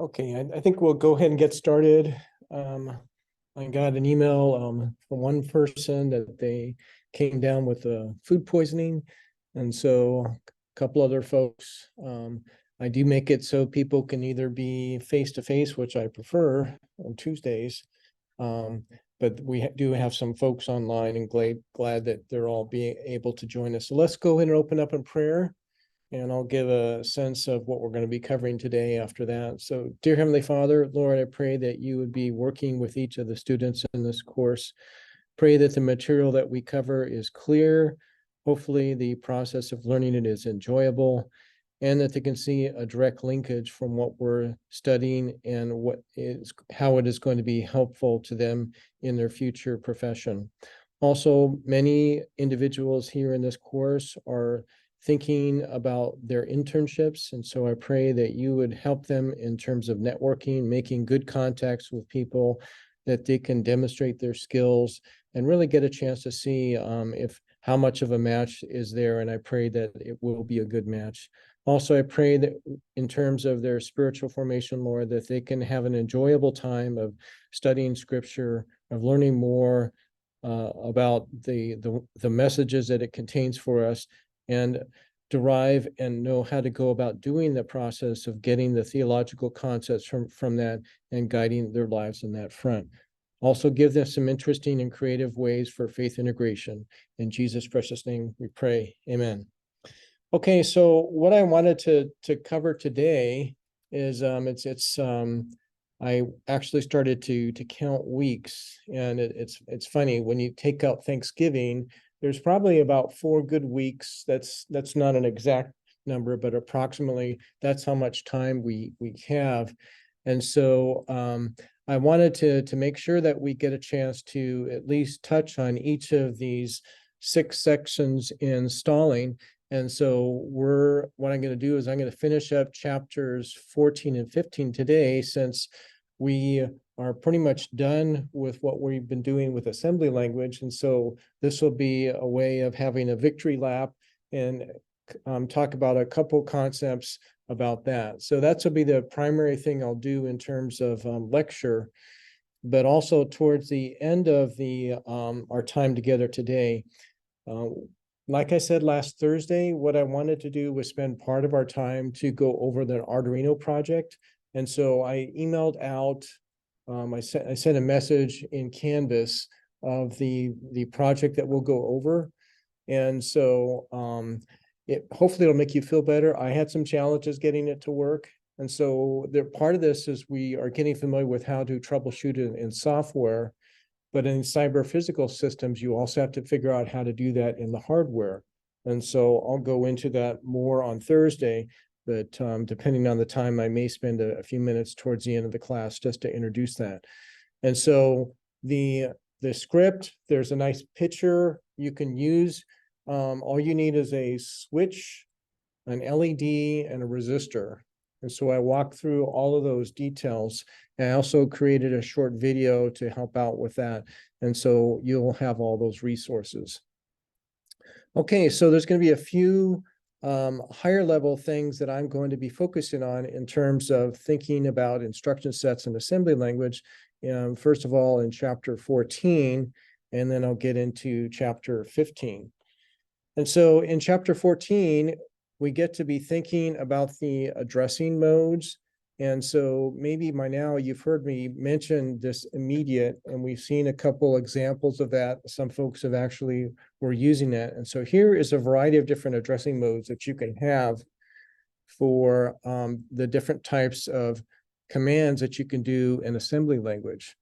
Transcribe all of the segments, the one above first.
Okay, I think we'll go ahead and get started. I got an email from one person that they came down with food poisoning. And so a couple other folks. I do make it so people can either be face to face, which I prefer on Tuesdays. But we do have some folks online and glad that they're all being able to join us. So let's go ahead and open up in prayer. And I'll give a sense of what we're going to be covering today after that. So, dear Heavenly Father, Lord, I pray that you would be working with each of the students in this course. Pray that the material that we cover is clear. Hopefully, the process of learning it is enjoyable, and that they can see a direct linkage from what we're studying and how it is going to be helpful to them in their future profession. Also, many individuals here in this course are thinking about their internships. And so I pray that you would help them in terms of networking, making good contacts with people, that they can demonstrate their skills and really get a chance to see if how much of a match is there. And I pray that it will be a good match. Also, I pray that in terms of their spiritual formation, Lord, that they can have an enjoyable time of studying scripture, of learning more about the messages that it contains for us, and derive and know how to go about doing the process of getting the theological concepts from that and guiding their lives in that front. Also give them some interesting and creative ways for faith integration. In Jesus' precious name we pray. Amen. Okay, so what I wanted to cover today is I actually started to count weeks, and it's funny when you take out Thanksgiving, there's probably about 4 good weeks. That's not an exact number, but approximately that's how much time we have. And so I wanted to make sure that we get a chance to at least touch on each of these 6 sections in stalling. And so what I'm going to do is I'm going to finish up chapters 14 and 15 today, since we are pretty much done with what we've been doing with assembly language. And so this will be a way of having a victory lap and talk about a couple concepts about that. So that's will be the primary thing I'll do in terms of lecture, but also towards the end of our time together today. Like I said last Thursday, what I wanted to do was spend part of our time to go over the Arduino project. And so I emailed out, I sent a message in Canvas of the project that we'll go over. And so hopefully it'll make you feel better. I had some challenges getting it to work. And so part of this is we are getting familiar with how to troubleshoot it in software. But in cyber physical systems, you also have to figure out how to do that in the hardware. And so I'll go into that more on Thursday, but depending on the time, I may spend a few minutes towards the end of the class just to introduce that. And so the script, there's a nice picture you can use. All you need is a switch, an LED, and a resistor. And so I walked through all of those details. And I also created a short video to help out with that. And so you'll have all those resources. Okay, so there's going to be a few higher level things that I'm going to be focusing on in terms of thinking about instruction sets and assembly language. First of all, in chapter 14, and then I'll get into chapter 15. And so in chapter 14, we get to be thinking about the addressing modes. And so maybe by now you've heard me mention this immediate, and we've seen a couple examples of that. Some folks have actually were using that. And so here is a variety of different addressing modes that you can have for the different types of commands that you can do in assembly language.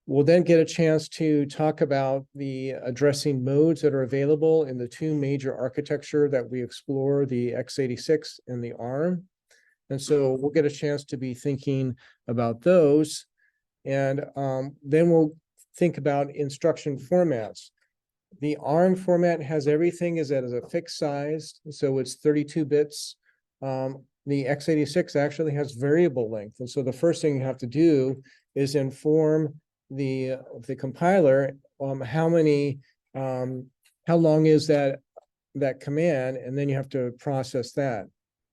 We'll then get a chance to talk about the addressing modes that are available in the 2 major architecture that we explore, the x86 and the ARM. And so we'll get a chance to be thinking about those. And then we'll think about instruction formats. The ARM format has everything is at a fixed size, so it's 32 bits. The x86 actually has variable length. And so the first thing you have to do is inform the compiler how long is that command, and then you have to process that.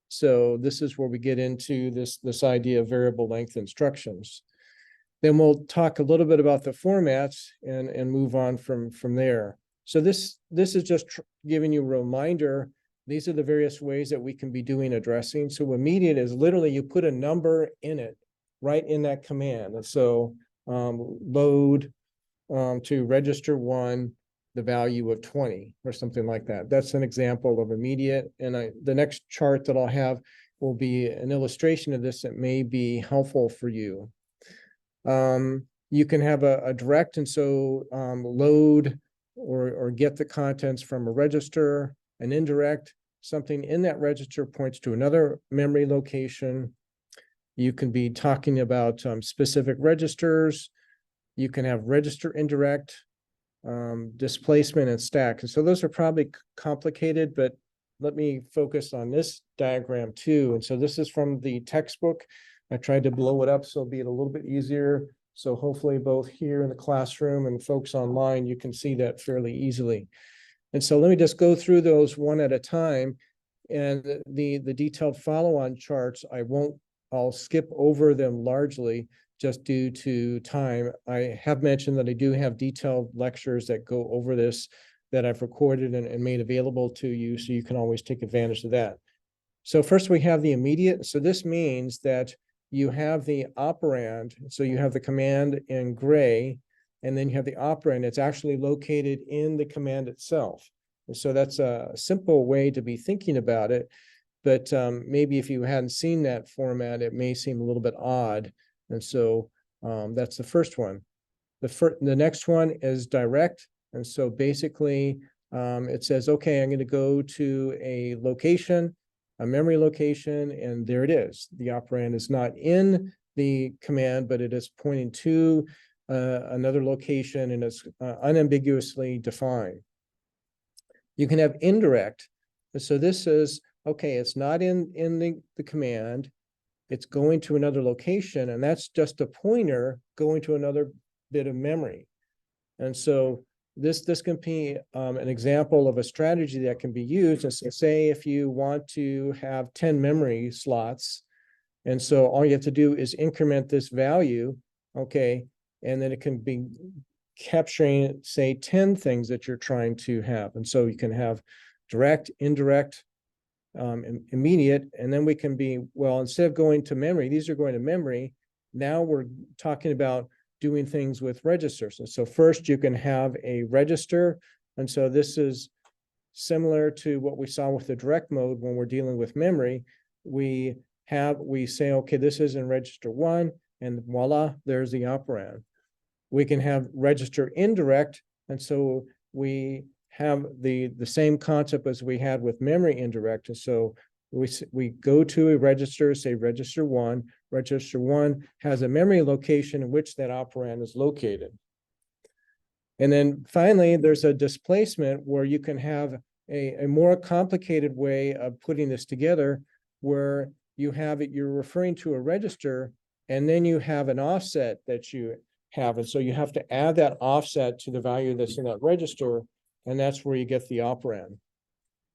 So this is where we get into this idea of variable length instructions. Then we'll talk a little bit about the formats and move on from there. So this is just giving you a reminder. These are the various ways that we can be doing addressing. So immediate is literally you put a number in it, right in that command. And so load to register 1, the value of 20 or something like that. That's an example of immediate. And the next chart that I'll have will be an illustration of this that may be helpful for you. You can have a direct, and so load or get the contents from a register. An indirect, something in that register points to another memory location. You can be talking about specific registers. You can have register indirect, displacement, and stack. And so those are probably complicated, but let me focus on this diagram too. And so this is from the textbook. I tried to blow it up so it'll be a little bit easier. So hopefully both here in the classroom and folks online, you can see that fairly easily. And so let me just go through those one at a time. And the detailed follow-on charts, I'll skip over them largely just due to time. I have mentioned that I do have detailed lectures that go over this that I've recorded and made available to you, so you can always take advantage of that. So first we have the immediate. So this means that you have the operand. So you have the command in gray, and then you have the operand. It's actually located in the command itself. And so that's a simple way to be thinking about it. But maybe if you hadn't seen that format, it may seem a little bit odd. And so that's the first one. The next one is direct. And so basically it says, okay, I'm going to go to a location, a memory location, and there it is. The operand is not in the command, but it is pointing to another location, and it's unambiguously defined. You can have indirect. So this is, okay, it's not in the command. It's going to another location, and that's just a pointer going to another bit of memory. And so this can be an example of a strategy that can be used. And so say if you want to have 10 memory slots, and so all you have to do is increment this value, okay, and then it can be capturing, say, 10 things that you're trying to have. And so you can have direct, indirect, immediate, and then we can be, well, instead of going to memory, these are going to memory. Now we're talking about doing things with registers. And so first you can have a register. And so this is similar to what we saw with the direct mode when we're dealing with memory. We say, okay, this is in register 1, and voila, there's the operand. We can have register indirect, and so we have the same concept as we had with memory indirect. And so we go to a register, say register 1. Register 1 has a memory location in which that operand is located. And then finally, there's a displacement where you can have a more complicated way of putting this together, where you have it, you're referring to a register, and then you have an offset that you have. And so you have to add that offset to the value that's in that register, and that's where you get the operand.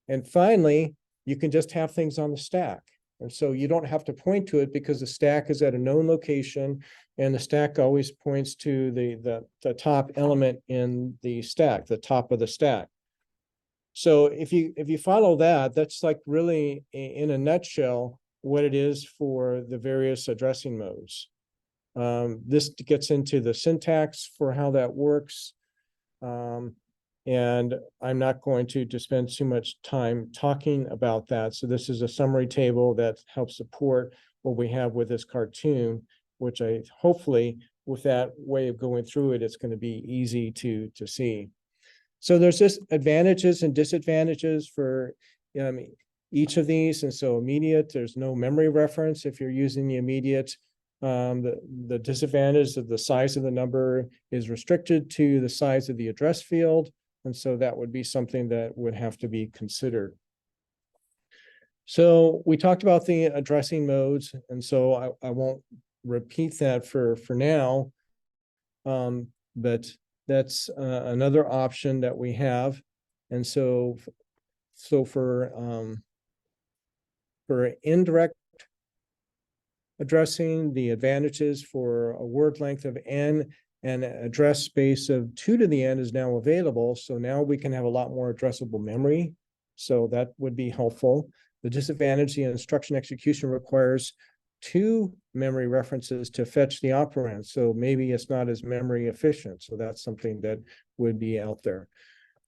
And finally, you can just have things on the stack. And so you don't have to point to it because the stack is at a known location, and the stack always points to the top element in the stack, the top of the stack. So if you follow that, that's like really in a nutshell what it is for the various addressing modes. This gets into the syntax for how that works. And I'm not going to spend too much time talking about that. So this is a summary table that helps support what we have with this cartoon, which I hopefully with that way of going through it, it's going to be easy to see. So there's just advantages and disadvantages for each of these. And so immediate, there's no memory reference if you're using the immediate. The disadvantage of the size of the number is restricted to the size of the address field. And so that would be something that would have to be considered. So we talked about the addressing modes, and so I won't repeat that for now, but that's another option that we have. And so for for indirect addressing, the advantages for a word length of n and address space of 2 to the n is now available. So now we can have a lot more addressable memory. So that would be helpful. The disadvantage, the instruction execution requires 2 memory references to fetch the operand. So maybe it's not as memory efficient. So that's something that would be out there.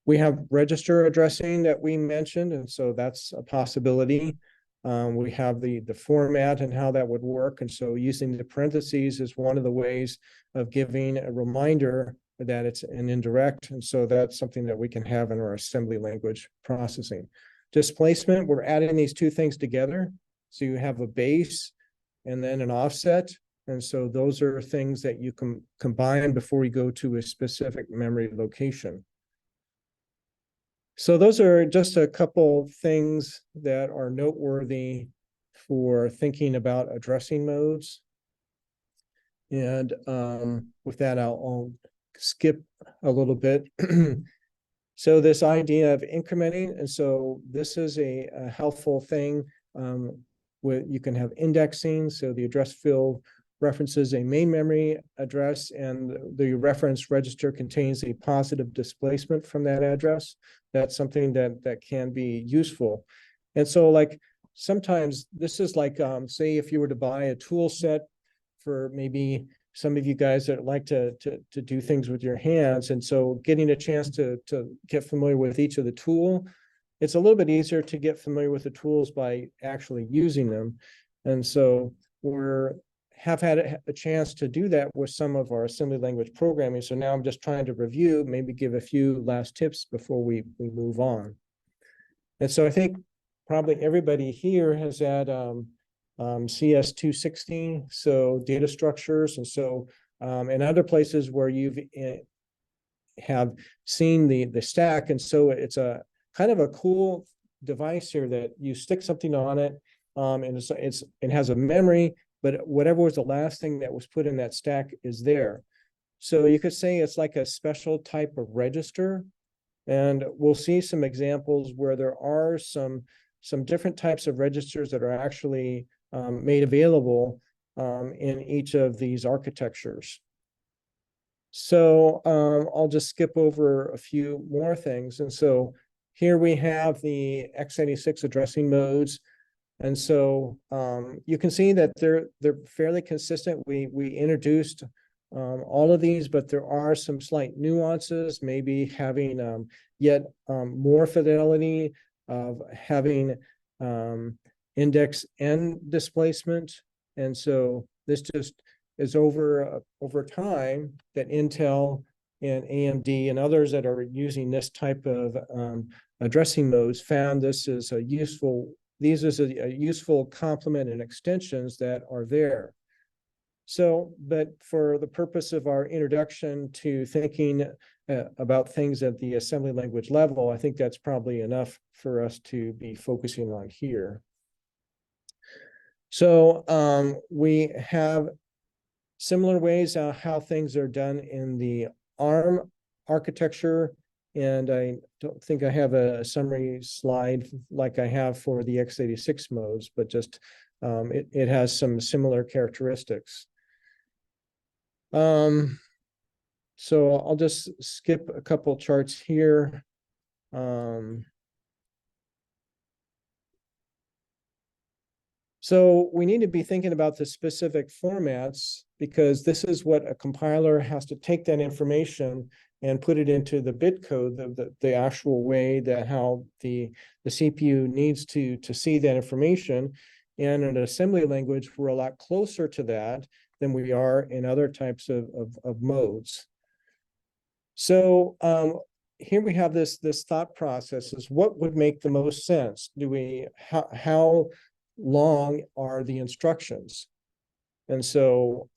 We have register addressing that we mentioned, and so that's a possibility. We have the format and how that would work. And so using the parentheses is one of the ways of giving a reminder that it's an indirect. And so that's something that we can have in our assembly language processing. Displacement, we're adding these 2 things together. So you have a base and then an offset. And so those are things that you can combine before you go to a specific memory location. So those are just a couple things that are noteworthy for thinking about addressing modes. And with that, I'll skip a little bit. So this idea of incrementing, and so this is a helpful thing. You can have indexing, so the address field references a main memory address, and the reference register contains a positive displacement from that address. That's something that can be useful. And so like sometimes this is like, say if you were to buy a tool set for maybe some of you guys that like to do things with your hands. And so getting a chance to get familiar with each of the tool, it's a little bit easier to get familiar with the tools by actually using them. And so have had a chance to do that with some of our assembly language programming. So now I'm just trying to review, maybe give a few last tips before we move on. And so I think probably everybody here has had CS260, so data structures. And so in other places where you've have seen the stack. And so it's a kind of a cool device here that you stick something on it, and it has a memory, but whatever was the last thing that was put in that stack is there. So you could say it's like a special type of register. And we'll see some examples where there are some different types of registers that are actually made available in each of these architectures. So I'll just skip over a few more things. And so here we have the x86 addressing modes. And so you can see that they're fairly consistent. We introduced all of these, but there are some slight nuances, maybe having yet more fidelity of having index n displacement. And so this just is over time that Intel and AMD and others that are using this type of addressing modes found this is a useful complement and extensions that are there. So, but for the purpose of our introduction to thinking about things at the assembly language level, I think that's probably enough for us to be focusing on here. So we have similar ways how things are done in the ARM architecture. And I don't think I have a summary slide like I have for the x86 modes, but just it has some similar characteristics. So I'll just skip a couple charts here. So we need to be thinking about the specific formats, because this is what a compiler has to take that information and put it into the bit code, the actual way that how the CPU needs to see that information. And in an assembly language, we're a lot closer to that than we are in other types of modes. So here we have this thought process is what would make the most sense? How long are the instructions? And so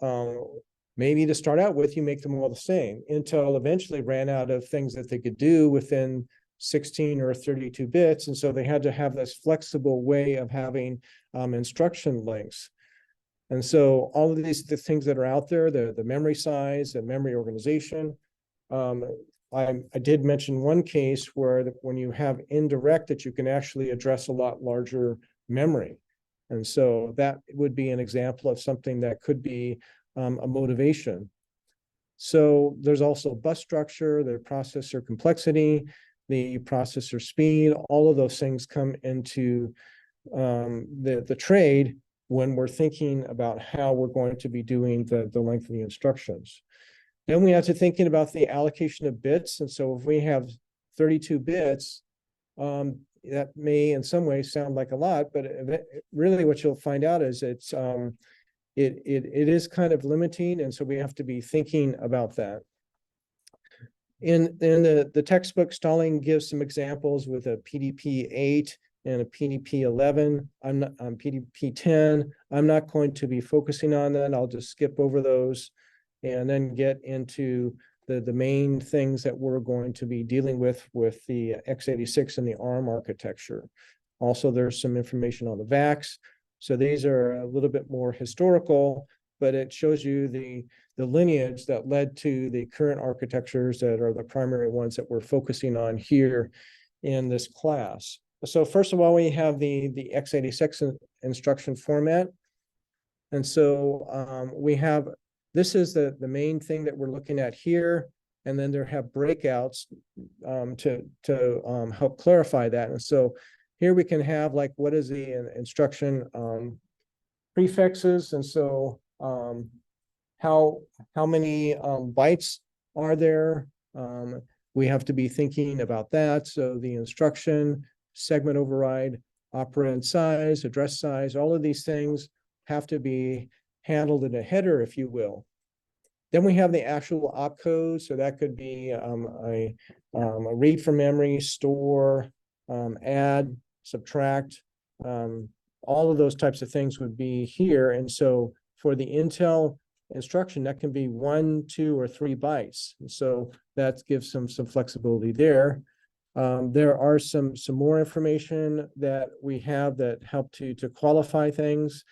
maybe to start out with, you make them all the same. Intel eventually ran out of things that they could do within 16 or 32 bits. And so they had to have this flexible way of having instruction lengths. And so all of the things that are out there, the memory size, the memory organization. I did mention one case where when you have indirect that you can actually address a lot larger memory. And so that would be an example of something that could be a motivation. So there's also bus structure, the processor complexity, the processor speed, all of those things come into the trade when we're thinking about how we're going to be doing the length of the instructions. Then we have to thinking about the allocation of bits. And so if we have 32 bits, that may in some ways sound like a lot, but really what you'll find out is it is kind of limiting. And so we have to be thinking about that. In the textbook, Stalling gives some examples with a PDP-8 and a PDP-11. I'm not on PDP-10. I'm not going to be focusing on that. I'll just skip over those and then get into the main things that we're going to be dealing with the x86 and the ARM architecture. Also, there's some information on the VAX. So these are a little bit more historical, but it shows you the lineage that led to the current architectures that are the primary ones that we're focusing on here in this class. So first of all, we have the x86 instruction format. And so we have, this is the main thing that we're looking at here. And then there have breakouts to help clarify that. And so here we can have like, what is the instruction prefixes? And so how many bytes are there? We have to be thinking about that. So the instruction, segment override, operand size, address size, all of these things have to be handled in a header, if you will. Then we have the actual opcode. So that could be a read from memory, store, add, subtract, all of those types of things would be here. And so for the Intel instruction, that can be 1, 2, or 3 bytes. And so that gives some flexibility there. There are some more information that we have that help to qualify things.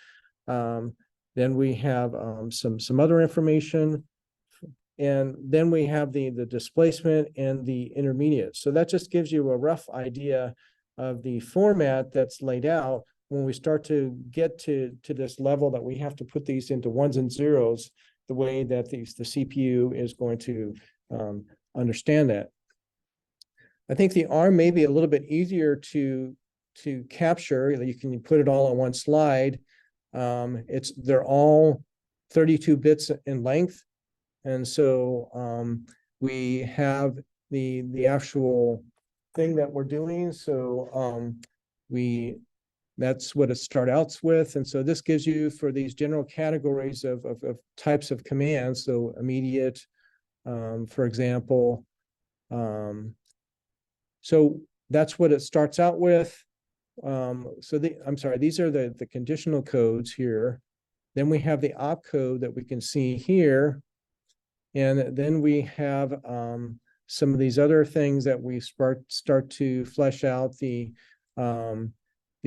Then we have some other information. And then we have the displacement and the intermediate. So that just gives you a rough idea of the format that's laid out when we start to get to this level that we have to put these into ones and zeros, the way that the CPU is going to understand that. I think the ARM may be a little bit easier to capture. You can put it all on one slide. They're all 32 bits in length. And so we have the actual thing that we're doing. So that's what it starts out with. And so this gives you for these general categories of types of commands. So immediate, for example. So that's what it starts out with. I'm sorry, these are the conditional codes here. Then we have the opcode that we can see here. And then we have some of these other things that we start to flesh out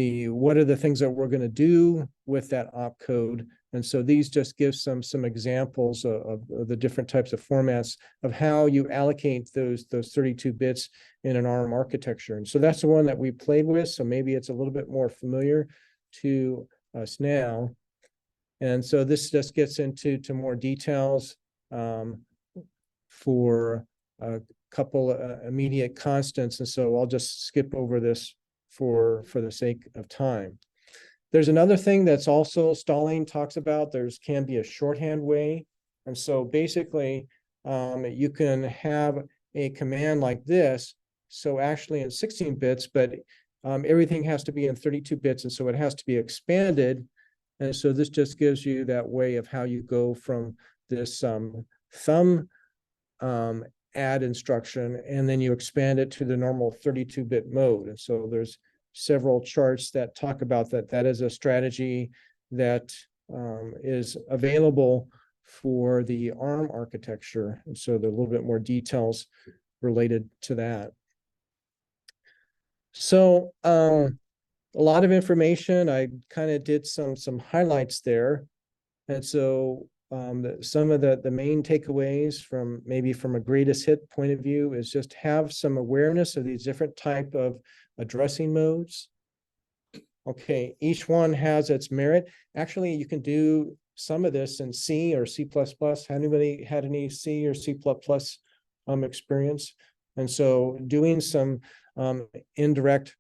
what are the things that we're going to do with that opcode. And so these just give some examples of the different types of formats of how you allocate those 32 bits in an ARM architecture. And so that's the one that we played with. So maybe it's a little bit more familiar to us now. And so this just gets into more details for a couple immediate constants. And so I'll just skip over this for the sake of time. There's another thing that's also Stalling talks about. Can be a shorthand way. And so basically, you can have a command like this. So actually in 16 bits, but everything has to be in 32 bits. And so it has to be expanded. And so this just gives you that way of how you go from this thumb add instruction, and then you expand it to the normal 32-bit mode. And so there's several charts that talk about that. That is a strategy that is available for the ARM architecture. And so there are a little bit more details related to that. So a lot of information. I kind of did some highlights there. And so some of the main takeaways from a greatest hit point of view is just have some awareness of these different type of addressing modes. Okay, each one has its merit. Actually, you can do some of this in C or C++. Anybody had any C or C++ experience? And so doing some indirect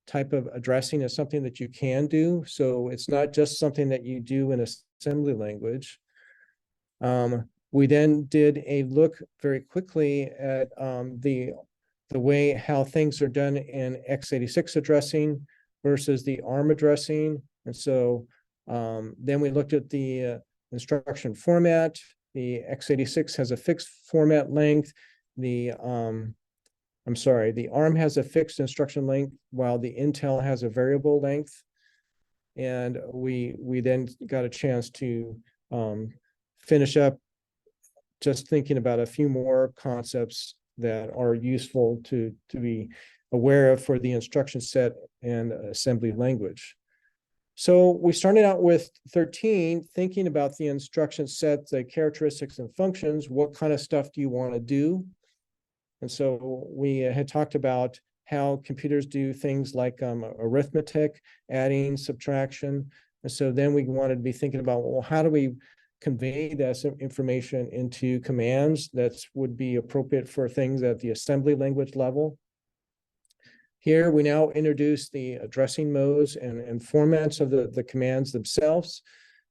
type of addressing is something that you can do. So it's not just something that you do in assembly language. We then did a look very quickly at the way how things are done in x86 addressing versus the ARM addressing. And so then we looked at the instruction format. The x86 has a fixed format length. The ARM has a fixed instruction length while the Intel has a variable length. And we then got a chance to finish up just thinking about a few more concepts that are useful to be aware of for the instruction set and assembly language. So we started out with 13, thinking about the instruction set, the characteristics and functions. What kind of stuff do you want to do? And so we had talked about how computers do things like arithmetic, adding, subtraction. And so then we wanted to be thinking about, well, how do we convey that information into commands that would be appropriate for things at the assembly language level? Here we now introduce the addressing modes and formats of the commands themselves.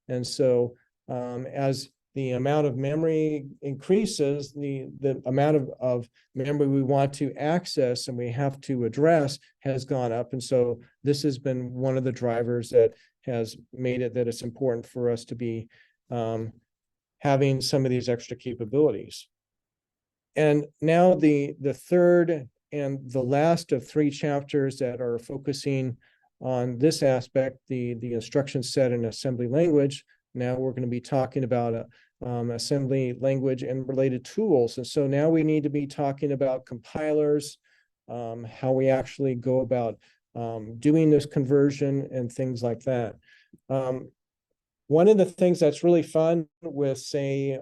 And so as the amount of memory increases, the amount of memory we want to access and we have to address has gone up. And so this has been one of the drivers that has made it that it's important for us to be having some of these extra capabilities. And now the third and the last of 3 chapters that are focusing on this aspect, the instruction set and assembly language. Now we're going to be talking about assembly language and related tools. And so now we need to be talking about compilers, how we actually go about doing this conversion and things like that. One of the things that's really fun with, say,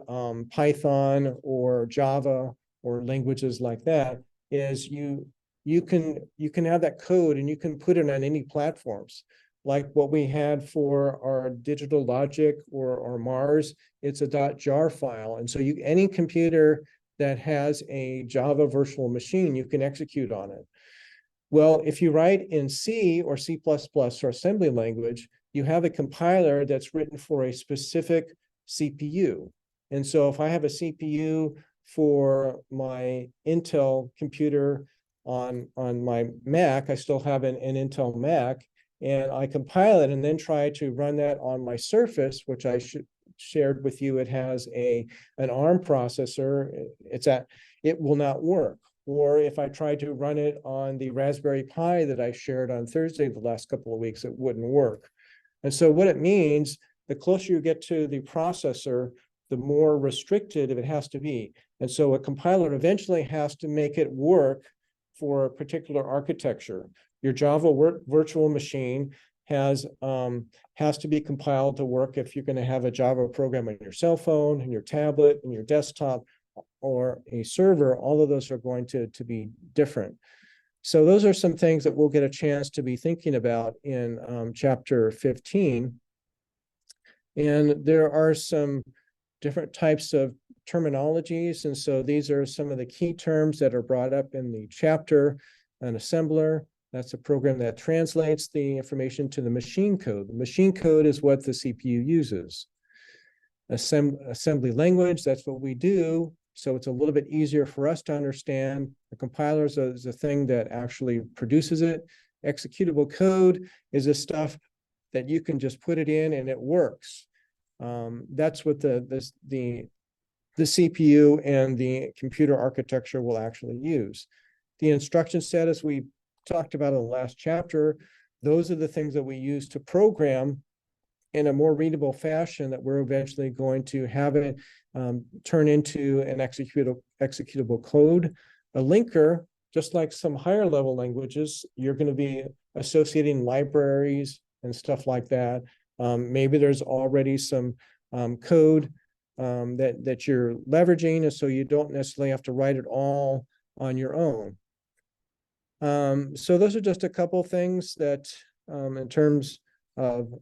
Python or Java or languages like that is you can have that code and you can put it on any platforms. Like what we had for our Digital Logic or Mars, it's a .jar file. And so any computer that has a Java virtual machine, you can execute on it. Well, if you write in C or C++ or assembly language, you have a compiler that's written for a specific CPU. And so if I have a CPU for my Intel computer on my Mac, I still have an Intel Mac, and I compile it and then try to run that on my Surface, which I shared with you. It has an ARM processor. It will not work. Or if I tried to run it on the Raspberry Pi that I shared on Thursday the last couple of weeks, it wouldn't work. And so what it means, the closer you get to the processor, the more restricted it has to be. And so a compiler eventually has to make it work for a particular architecture. Your Java virtual machine has to be compiled to work if you're going to have a Java program on your cell phone, and your tablet, and your desktop, or a server. All of those are going to be different. So those are some things that we'll get a chance to be thinking about in chapter 15. And there are some different types of terminologies. And so these are some of the key terms that are brought up in the chapter. An assembler, that's a program that translates the information to the machine code. The machine code is what the CPU uses. Assembly language, that's what we do. So it's a little bit easier for us to understand. The compiler is the thing that actually produces it. Executable code is the stuff that you can just put it in and it works. That's what the CPU and the computer architecture will actually use. The instruction set, as we talked about in the last chapter, those are the things that we use to program in a more readable fashion that we're eventually going to have it turn into an executable code. A linker, just like some higher level languages, you're going to be associating libraries and stuff like that. Maybe there's already some code that you're leveraging, and so you don't necessarily have to write it all on your own. So those are just a couple things that in terms of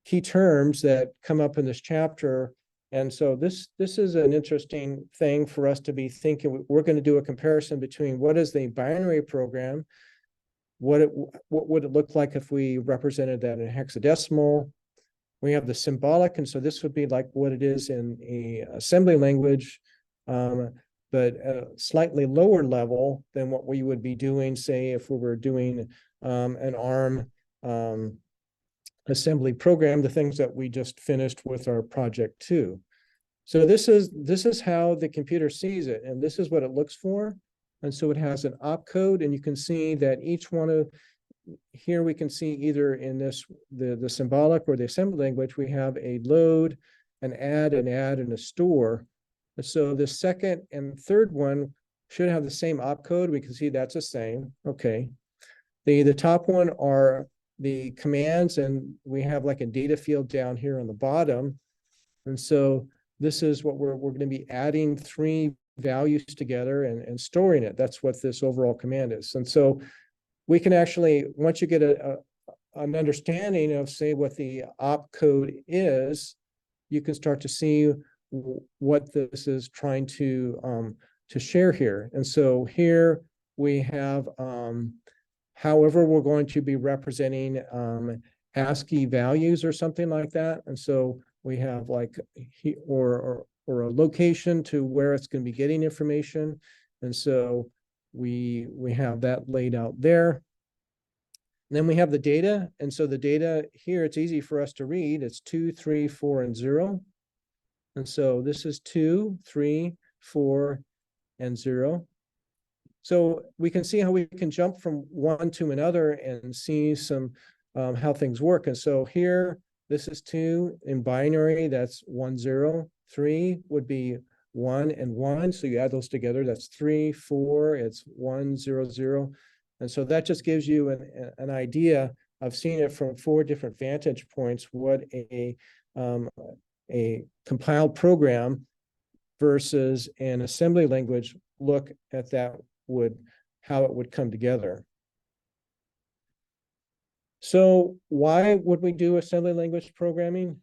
key terms that come up in this chapter. And so this is an interesting thing for us to be thinking. We're going to do a comparison between what is the binary program, what would it look like if we represented that in hexadecimal. We have the symbolic, and so this would be like what it is in a assembly language, but a slightly lower level than what we would be doing, say, if we were doing an ARM assembly program, the things that we just finished with our project 2. So this is how the computer sees it, and this is what it looks for. And so it has an opcode, and you can see that each one of here we can see either in this the symbolic or the assembly language, we have a load, an add, and a store. And so the second and third one should have the same opcode. We can see that's the same. Okay. The top one are the commands, and we have like a data field down here on the bottom. And so this is what we're going to be adding 3 values together and storing it. That's what this overall command is. And so we can actually, once you get an understanding of, say, what the opcode is, you can start to see what this is trying to share here. And so here we have, however, we're going to be representing ASCII values or something like that. And so we have like or a location to where it's going to be getting information. And so we have that laid out there. And then we have the data. And so the data here, it's easy for us to read. It's 2, 3, 4, and 0. And so this is 2, 3, 4, and 0. So we can see how we can jump from one to another and see some how things work. And so here, this is 2 in binary. That's 1, 0. 3 would be 1 and 1. So you add those together. That's 3, 4. It's 1, 0, 0. And so that just gives you an idea of seeing it from 4 different vantage points, what a compiled program versus an assembly language look at that how it would come together. So why would we do assembly language programming?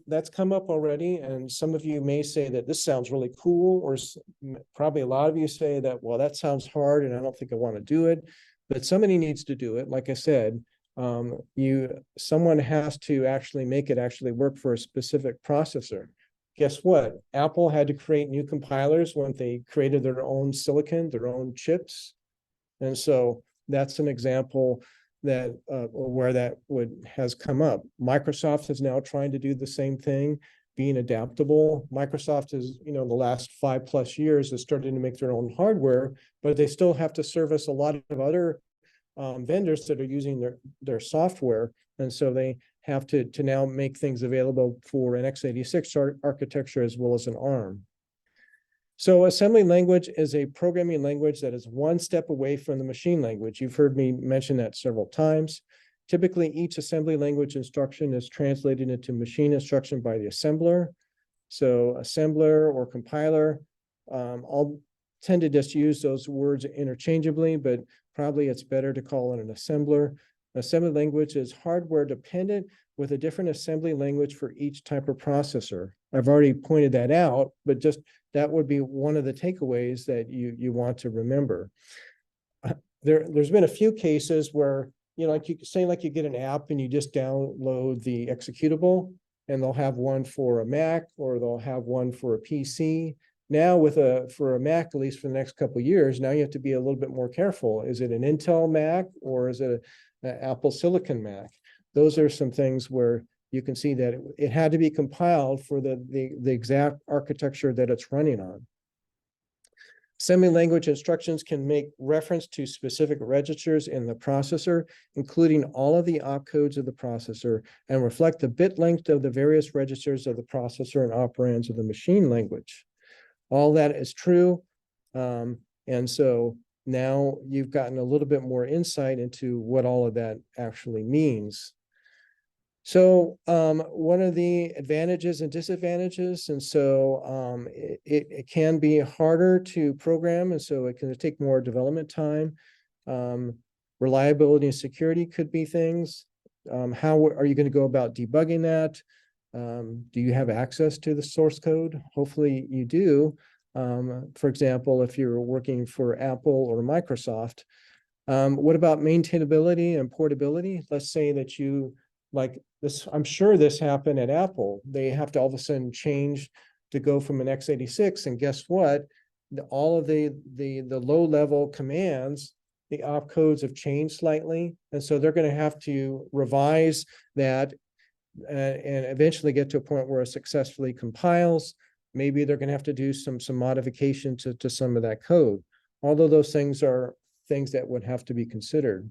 That's come up already, and some of you may say that this sounds really cool, or probably a lot of you say that, well, that sounds hard and I don't think I want to do it, but somebody needs to do it. Like I said, someone has to actually make it actually work for a specific processor. Guess what? Apple had to create new compilers when they created their own silicon, their own chips. And so that's an example that where that has come up. Microsoft is now trying to do the same thing, being adaptable. Microsoft is, the last 5+ years is starting to make their own hardware, but they still have to service a lot of other vendors that are using their software. And so they have to now make things available for an x86 architecture as well as an ARM. So assembly language is a programming language that is one step away from the machine language. You've heard me mention that several times. Typically, each assembly language instruction is translated into machine instruction by the assembler. So assembler or compiler, all tend to just use those words interchangeably, but probably it's better to call it an assembler. Assembly language is hardware dependent with a different assembly language for each type of processor. I've already pointed that out, but just that would be one of the takeaways that you want to remember. There's been a few cases where, like you get an app and you just download the executable, and they'll have one for a Mac or they'll have one for a PC. Now for a Mac, at least for the next couple of years, now you have to be a little bit more careful. Is it an Intel Mac or is it an Apple Silicon Mac? Those are some things where you can see that it had to be compiled for the exact architecture that it's running on. Assembly language instructions can make reference to specific registers in the processor, including all of the opcodes of the processor, and reflect the bit length of the various registers of the processor and operands of the machine language. All that is true. And so now you've gotten a little bit more insight into what all of that actually means. So what are the advantages and disadvantages? And so it can be harder to program, and so it can take more development time. Reliability and security could be things. How are you going to go about debugging that? Do you have access to the source code? Hopefully you do. For example, if you're working for Apple or Microsoft. What about maintainability and portability? Let's say that you like this, I'm sure this happened at Apple. They have to all of a sudden change to go from an x86, and guess what? All of the low level commands, the opcodes have changed slightly, and so they're going to have to revise that and eventually get to a point where it successfully compiles. Maybe they're going to have to do some modification to some of that code. Although those things are things that would have to be considered.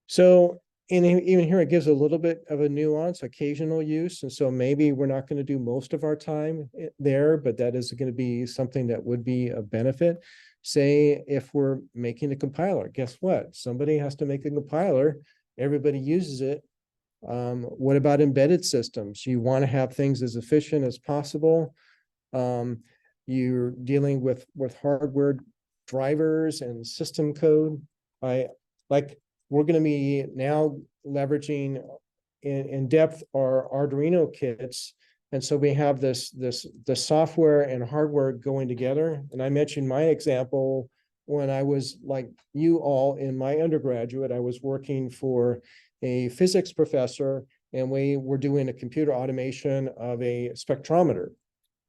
So even here, it gives a little bit of a nuance, occasional use. And so maybe we're not going to do most of our time there, but that is going to be something that would be a benefit. Say if we're making a compiler, guess what? Somebody has to make a compiler. Everybody uses it. What about embedded systems? You want to have things as efficient as possible. You're dealing with hardware drivers and system code. We're going to be now leveraging in depth our Arduino kits. And so we have the software and hardware going together. And I mentioned my example when I was like you all in my undergraduate, I was working for a physics professor, and we were doing a computer automation of a spectrometer.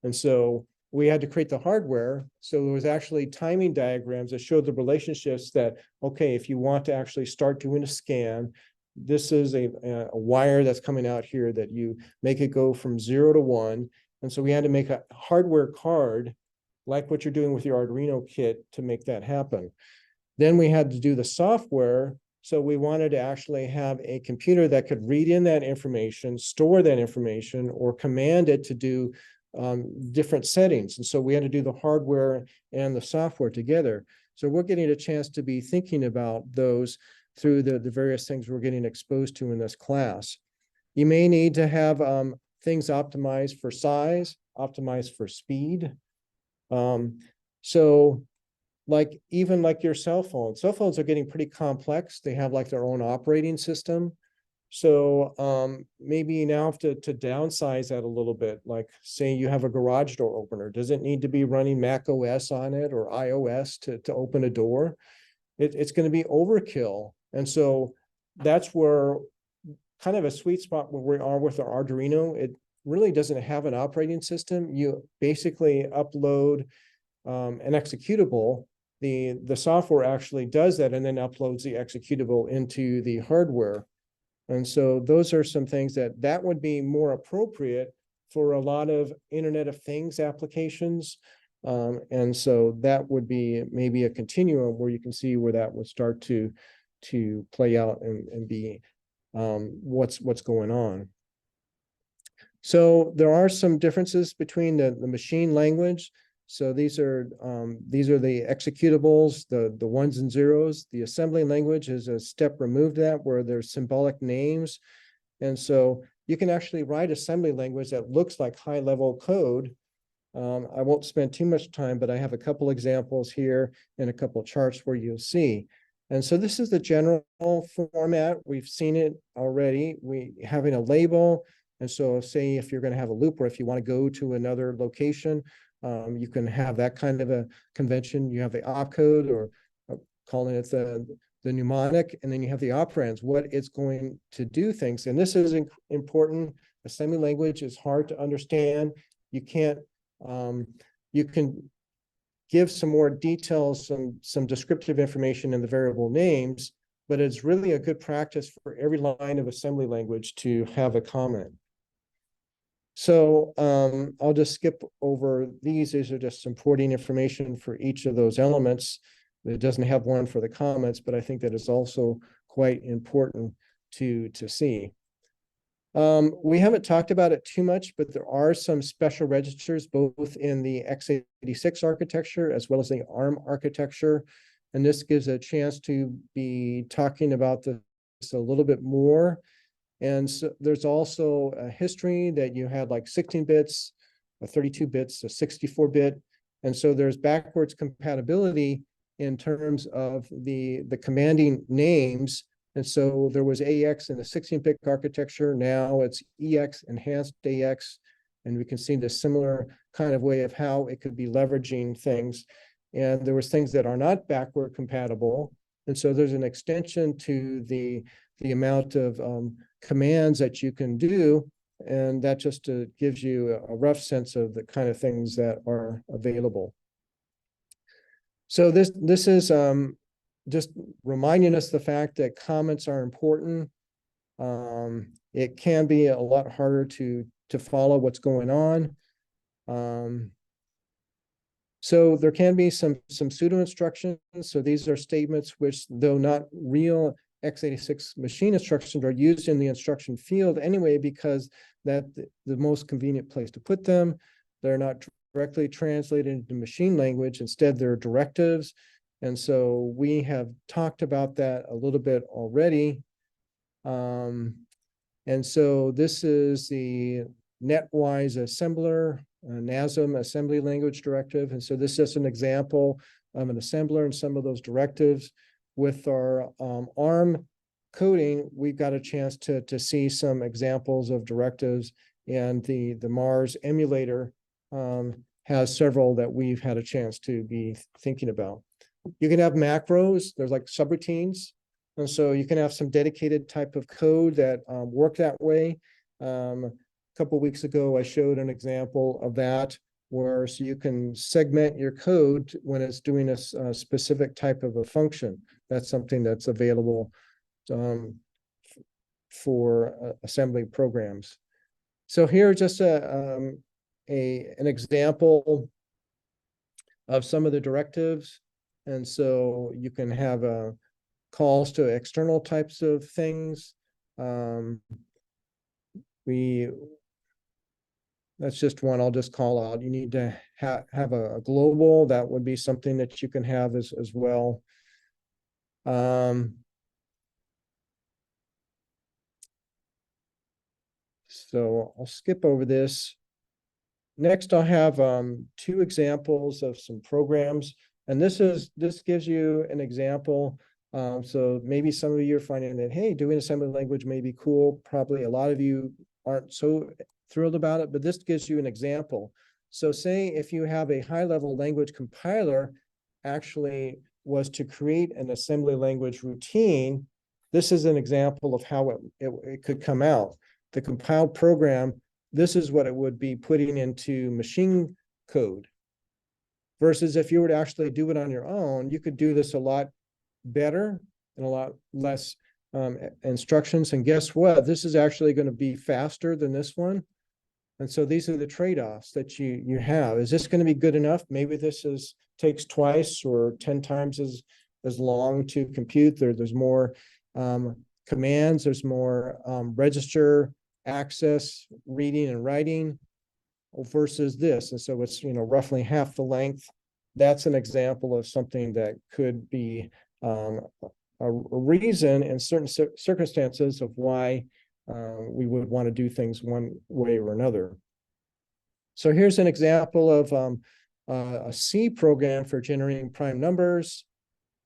And so we had to create the hardware. So there was actually timing diagrams that showed the relationships that, okay, if you want to actually start doing a scan, this is a wire that's coming out here that you make it go from 0 to 1. And so we had to make a hardware card like what you're doing with your Arduino kit to make that happen. Then we had to do the software. So we wanted to actually have a computer that could read in that information, store that information, or command it to do different settings. And so we had to do the hardware and the software together. So we're getting a chance to be thinking about those through the various things we're getting exposed to in this class. You may need to have things optimized for size, optimized for speed. So like even like your cell phones are getting pretty complex. They have like their own operating system. So maybe you now have to downsize that a little bit. Like say you have a garage door opener. Does it need to be running Mac OS on it or iOS to open a door? It's going to be overkill. And so that's where kind of a sweet spot where we are with our Arduino. It really doesn't have an operating system. You basically upload an executable. The software actually does that and then uploads the executable into the hardware. And so those are some things that would be more appropriate for a lot of Internet of Things applications. And so that would be maybe a continuum where you can see where that would start to play out and be what's going on. So there are some differences between the machine language. So these are the executables, the ones and zeros. The assembly language is a step removed that where there's symbolic names. And so you can actually write assembly language that looks like high-level code. I won't spend too much time, but I have a couple examples here and a couple charts where you'll see. And so this is the general format. We've seen it already. We having a label. And so say if you're going to have a loop or if you want to go to another location, you can have that kind of a convention. You have the opcode or calling it the mnemonic, and then you have the operands, what it's going to do things. And this is important. Assembly language is hard to understand. You can't, you can give some more details, some descriptive information in the variable names, but it's really a good practice for every line of assembly language to have a comment. So I'll just skip over these. These are just supporting information for each of those elements. It doesn't have one for the comments, but I think that is also quite important to see. We haven't talked about it too much, but there are some special registers both in the x86 architecture as well as the ARM architecture. And this gives a chance to be talking about this a little bit more. And so there's also a history that you had like 16 bits, a 32 bits, a 64-bit. And so there's backwards compatibility in terms of the commanding names. And so there was AX in the 16-bit architecture. Now it's EX, enhanced AX. And we can see the similar kind of way of how it could be leveraging things. And there was things that are not backward compatible. And so there's an extension to the amount of commands that you can do. And that just gives you a rough sense of the kind of things that are available. So this is just reminding us the fact that comments are important. It can be a lot harder to follow what's going on. So there can be some pseudo instructions. So these are statements which, though not real x86 machine instructions, are used in the instruction field anyway, because that's the most convenient place to put them. They're not directly translated into machine language. Instead, they're directives. And so we have talked about that a little bit already. And so this is the NetWise assembler, NASM assembly language directive. And so this is just an example of an assembler and some of those directives. With our ARM coding, we've got a chance to see some examples of directives, and the Mars emulator has several that we've had a chance to be thinking about. You can have macros, there's like subroutines. And so you can have some dedicated type of code that work that way. A couple of weeks ago, I showed an example of that, where so you can segment your code when it's doing a specific type of a function. That's something that's available for assembly programs. So here, just an example of some of the directives. And so you can have calls to external types of things. That's just one I'll just call out. You need to have a global. That would be something that you can have as well. So I'll skip over this. Next, I'll have two examples of some programs. And this gives you an example. So maybe some of you are finding that, hey, doing assembly language may be cool. Probably a lot of you aren't so thrilled about it, but this gives you an example. So say if you have a high-level language compiler actually was to create an assembly language routine, this is an example of how it could come out. The compiled program, this is what it would be putting into machine code. Versus if you were to actually do it on your own, you could do this a lot better and a lot less instructions. And guess what? This is actually going to be faster than this one. And so these are the trade-offs that you have. Is this going to be good enough? Maybe this takes twice or 10 times as long to compute. There's more commands, there's more register access, reading and writing versus this. And so it's roughly half the length. That's an example of something that could be a reason in certain circumstances of why we would want to do things one way or another. So here's an example of a C program for generating prime numbers.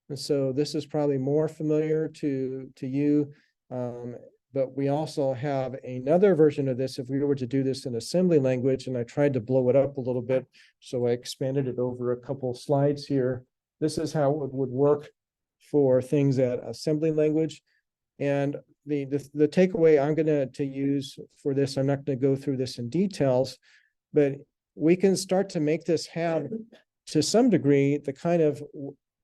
And so this is probably more familiar to you, but we also have another version of this if we were to do this in assembly language, and I tried to blow it up a little bit, so I expanded it over a couple of slides here. This is how it would work for things at assembly language. And the takeaway I'm going to use for this, I'm not going to go through this in details, but we can start to make this have, to some degree, the kind of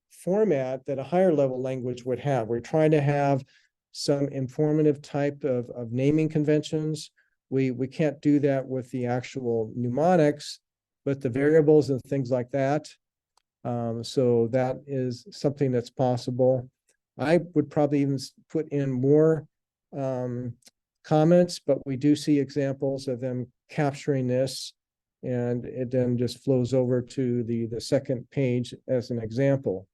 format that a higher level language would have. We're trying to have some informative type of naming conventions. We can't do that with the actual mnemonics, but the variables and things like that. So that is something that's possible. I would probably even put in more comments, but we do see examples of them capturing this, and it then just flows over to the second page as an example.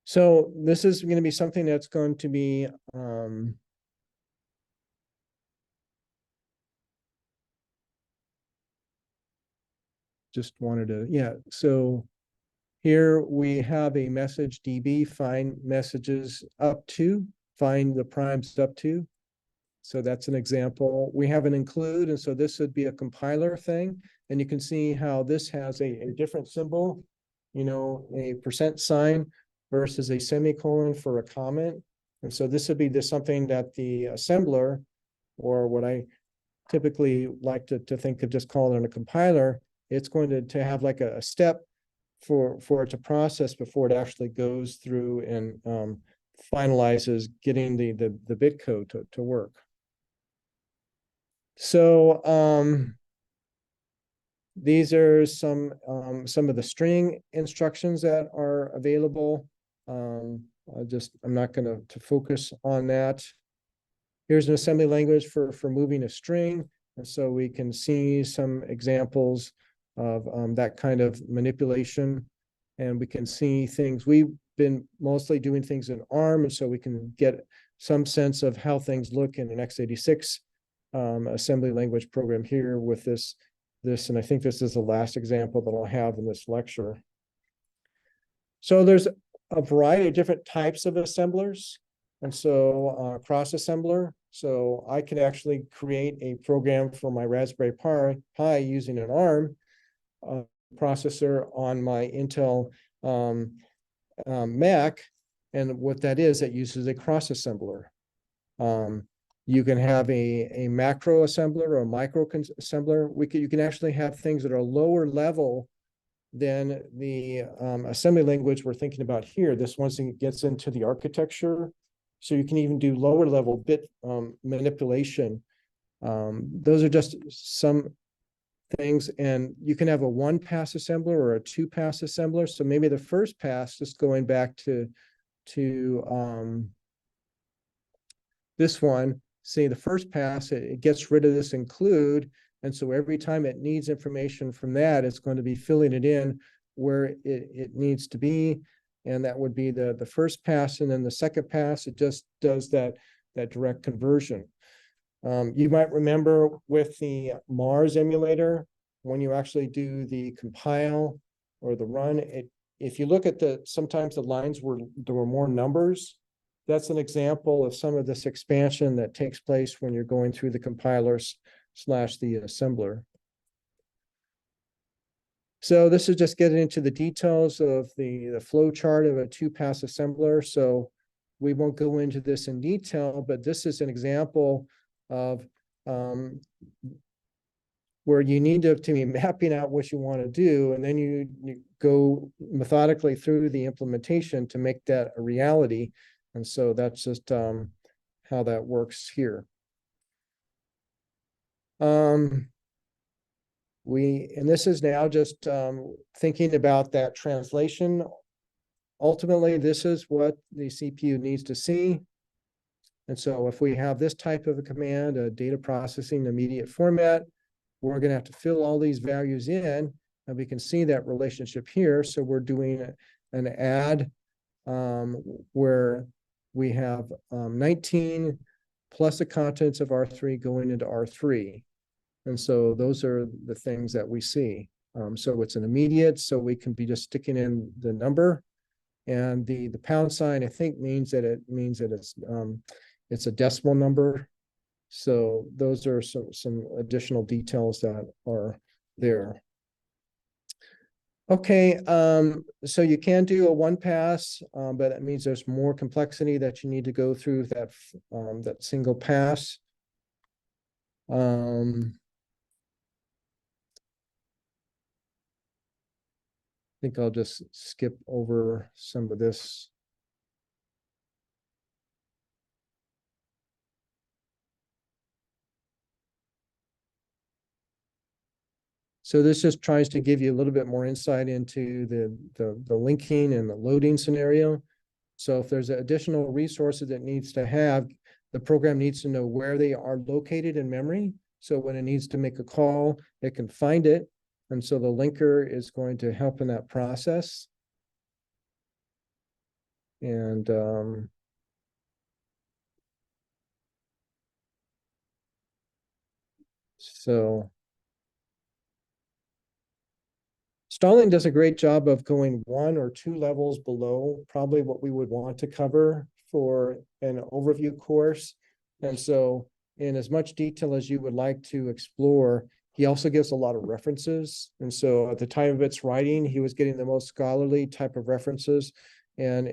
So this is going to be something that's going to be just wanted to, yeah. So Here we have a message DB, find messages up to, find the primes up to. So that's an example. We have an include, and so this would be a compiler thing. And you can see how this has a different symbol, you know, a percent sign versus a semicolon for a comment. And so this would be something that the assembler, or what I typically like to think of just calling it a compiler, it's going to have like a step for it to process before it actually goes through and finalizes getting the bit code to work. So these are some of the string instructions that are available. I'm not going to focus on that. Here's an assembly language for moving a string. And so we can see some examples of that kind of manipulation. And we can see things. We've been mostly doing things in ARM, and so we can get some sense of how things look in an x86 assembly language program here with this, and I think this is the last example that I'll have in this lecture. So there's a variety of different types of assemblers. And so cross assembler. So I can actually create a program for my Raspberry Pi using an ARM processor on my Intel Mac. And what that is, it uses a cross assembler. You can have a macro assembler or a micro assembler. You can actually have things that are lower level than the assembly language we're thinking about here. This once it gets into the architecture, so you can even do lower level bit manipulation. Those are just some things, and you can have a one pass assembler or a two pass assembler. So maybe the first pass, just going back to this one, see the first pass, it gets rid of this include. And so every time it needs information from that, it's going to be filling it in where it needs to be. And that would be the first pass. And then the second pass, it just does that direct conversion. You might remember with the Mars emulator, when you actually do the compile or the run, if you look at sometimes the lines there were more numbers. That's an example of some of this expansion that takes place when you're going through the compilers / the assembler. So this is just getting into the details of the flow chart of a two-pass assembler. So we won't go into this in detail, but this is an example of where you need to be mapping out what you want to do, and then you go methodically through the implementation to make that a reality. And so that's just how that works here. And this is now just thinking about that translation. Ultimately, this is what the CPU needs to see. And so if we have this type of a command, a data processing immediate format, we're going to have to fill all these values in, and we can see that relationship here. So we're doing an add where we have 19 plus the contents of R3 going into R3. And so those are the things that we see. So it's an immediate, so we can be just sticking in the number. And the pound sign, I think, means that it's a decimal number. So those are some additional details that are there. Okay, so you can do a one pass, but that means there's more complexity that you need to go through that single pass. I think I'll just skip over some of this. So this just tries to give you a little bit more insight into the linking and the loading scenario. So if there's additional resources it needs to have, the program needs to know where they are located in memory. So when it needs to make a call, it can find it. And so the linker is going to help in that process. And Stalling does a great job of going 1 or 2 levels below probably what we would want to cover for an overview course. And so in as much detail as you would like to explore, he also gives a lot of references. And so at the time of its writing, he was getting the most scholarly type of references. And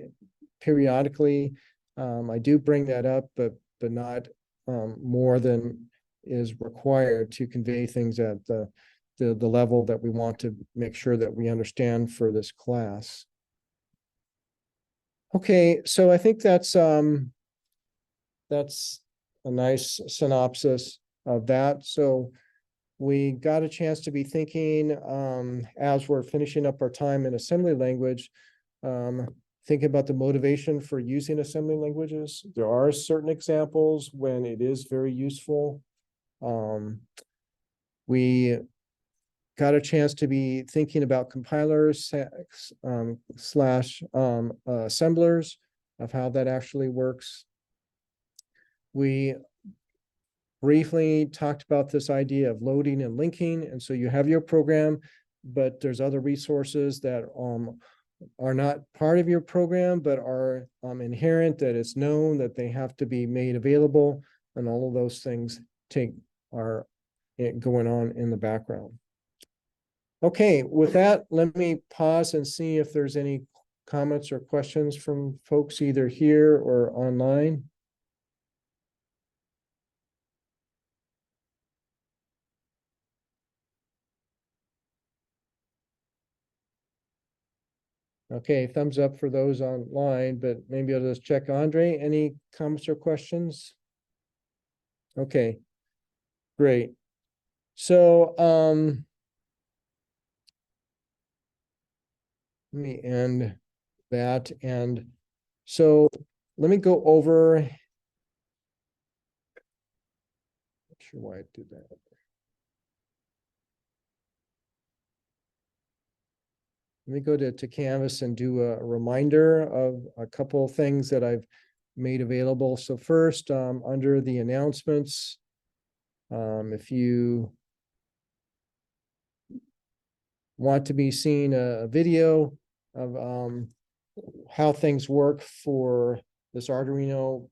periodically, I do bring that up, but not more than is required to convey things at the level that we want to make sure that we understand for this class. Okay, so I think that's a nice synopsis of that. So we got a chance to be thinking as we're finishing up our time in assembly language, thinking about the motivation for using assembly languages. There are certain examples when it is very useful. We got a chance to be thinking about compilers slash assemblers of how that actually works. We briefly talked about this idea of loading and linking. And so you have your program, but there's other resources that are not part of your program, but are inherent, that it's known that they have to be made available. And all of those things are going on in the background. Okay, with that, let me pause and see if there's any comments or questions from folks either here or online. Okay, thumbs up for those online, but maybe I'll just check. Andre, any comments or questions? Okay, great. So let me end that. And so let me go over. Not sure why I did that. Let me go to Canvas and do a reminder of a couple of things that I've made available. So first, under the announcements, if you want to be seeing a video of how things work for this Arduino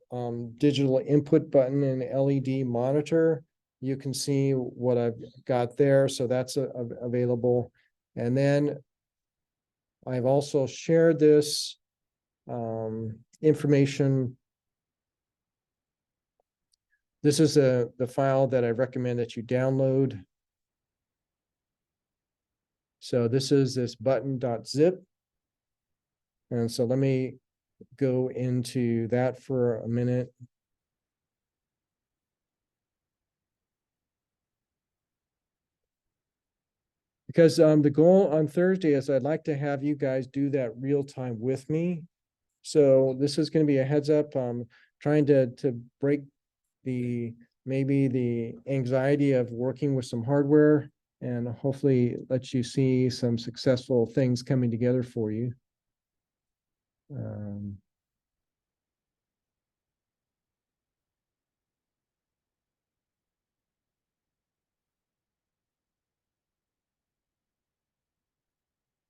digital input button and LED monitor, you can see what I've got there. So that's available. And then I've also shared this information. This is the file that I recommend that you download. So this is this button.zip. And so let me go into that for a minute. Because the goal on Thursday is I'd like to have you guys do that real time with me. So this is going to be a heads up. Trying to break maybe the anxiety of working with some hardware, and hopefully let you see some successful things coming together for you.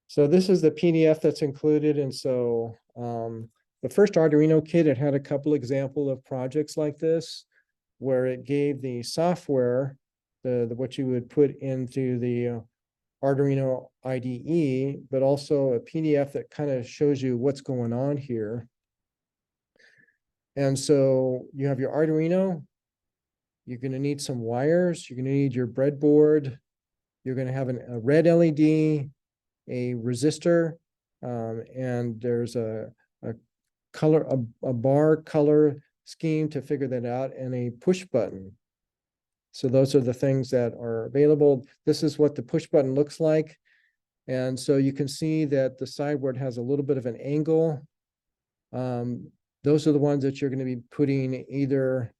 So this is the PDF that's included. And so the first Arduino kit, it had a couple example of projects like this, where it gave the software, what you would put into the Arduino IDE, but also a PDF that kind of shows you what's going on here. And so you have your Arduino, you're going to need some wires, you're going to need your breadboard, you're going to have a red LED, a resistor, and there's a bar color scheme to figure that out, and a push button. So those are the things that are available. This is what the push button looks like. And so you can see that the sideboard has a little bit of an angle. Those are the ones that you're going to be putting either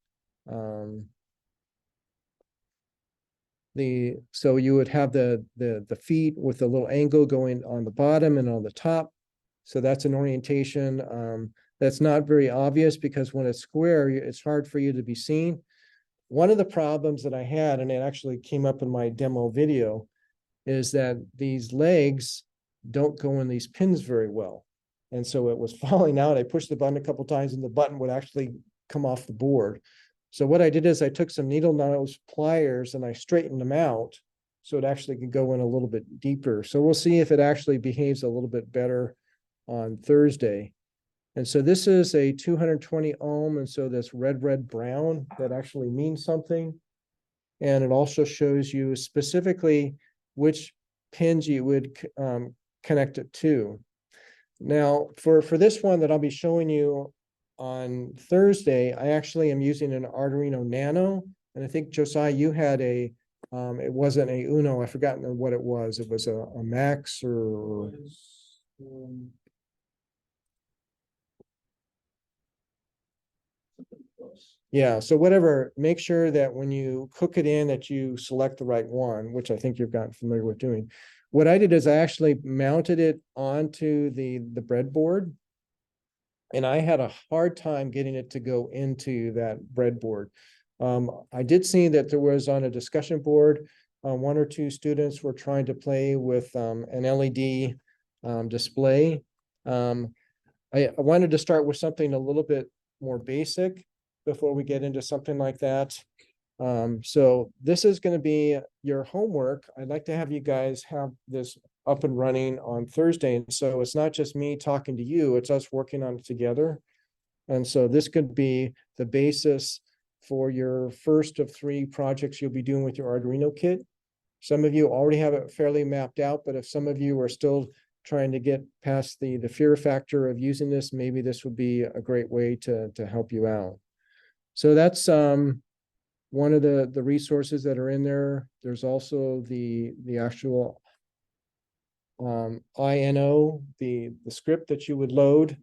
so you would have the feet with a little angle going on the bottom and on the top. So that's an orientation that's not very obvious, because when it's square, it's hard for you to be seen. One of the problems that I had, and it actually came up in my demo video, is that these legs don't go in these pins very well. And so it was falling out. I pushed the button a couple times and the button would actually come off the board. So what I did is I took some needle nose pliers and I straightened them out so it actually could go in a little bit deeper. So we'll see if it actually behaves a little bit better on Thursday. And so this is a 220 ohm. And so this red, brown, that actually means something. And it also shows you specifically which pins you would connect it to. Now, for this one that I'll be showing you on Thursday, I actually am using an Arduino Nano. And I think, Josiah, you had a, it wasn't a Uno, I've forgotten what it was. It was a Max or... Yeah, so whatever, make sure that when you cook it in that you select the right one, which I think you've gotten familiar with doing. What I did is I actually mounted it onto the breadboard. And I had a hard time getting it to go into that breadboard. I did see that there was on a discussion board, one or two students were trying to play with an LED display. I wanted to start with something a little bit more basic before we get into something like that. So this is going to be your homework. I'd like to have you guys have this up and running on Thursday. And so it's not just me talking to you, it's us working on it together. And so this could be the basis for your first of 3 projects you'll be doing with your Arduino kit. Some of you already have it fairly mapped out, but if some of you are still trying to get past the fear factor of using this, maybe this would be a great way to help you out. So that's one of the resources that are in there. There's also the actual INO, the script that you would load.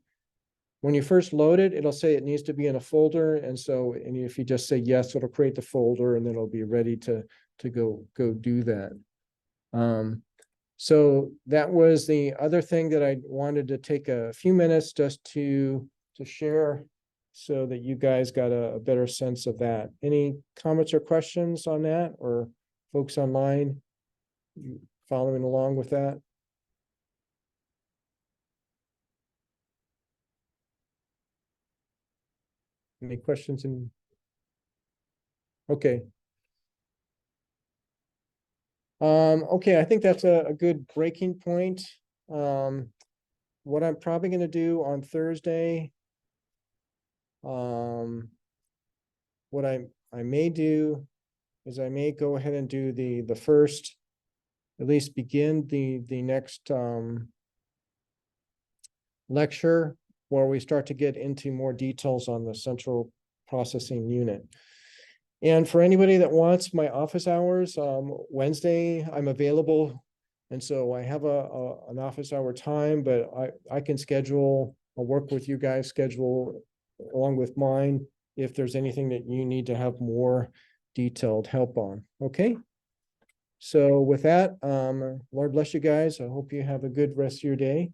When you first load it, it'll say it needs to be in a folder. And so, and if you just say yes, it'll create the folder and then it'll be ready to go do that. So that was the other thing that I wanted to take a few minutes just to share so that you guys got a better sense of that. Any comments or questions on that, or folks online following along with that? Any questions? Okay. Okay, I think that's a good breaking point. What I'm probably going to do on Thursday, what I may do is I may go ahead and do the first, at least begin the next lecture where we start to get into more details on the central processing unit. And for anybody that wants my office hours, Wednesday I'm available. And so I have an office hour time, but I can schedule, I'll work with you guys, schedule along with mine if there's anything that you need to have more detailed help on. Okay. So with that, Lord bless you guys. I hope you have a good rest of your day.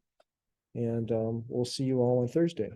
And we'll see you all on Thursday.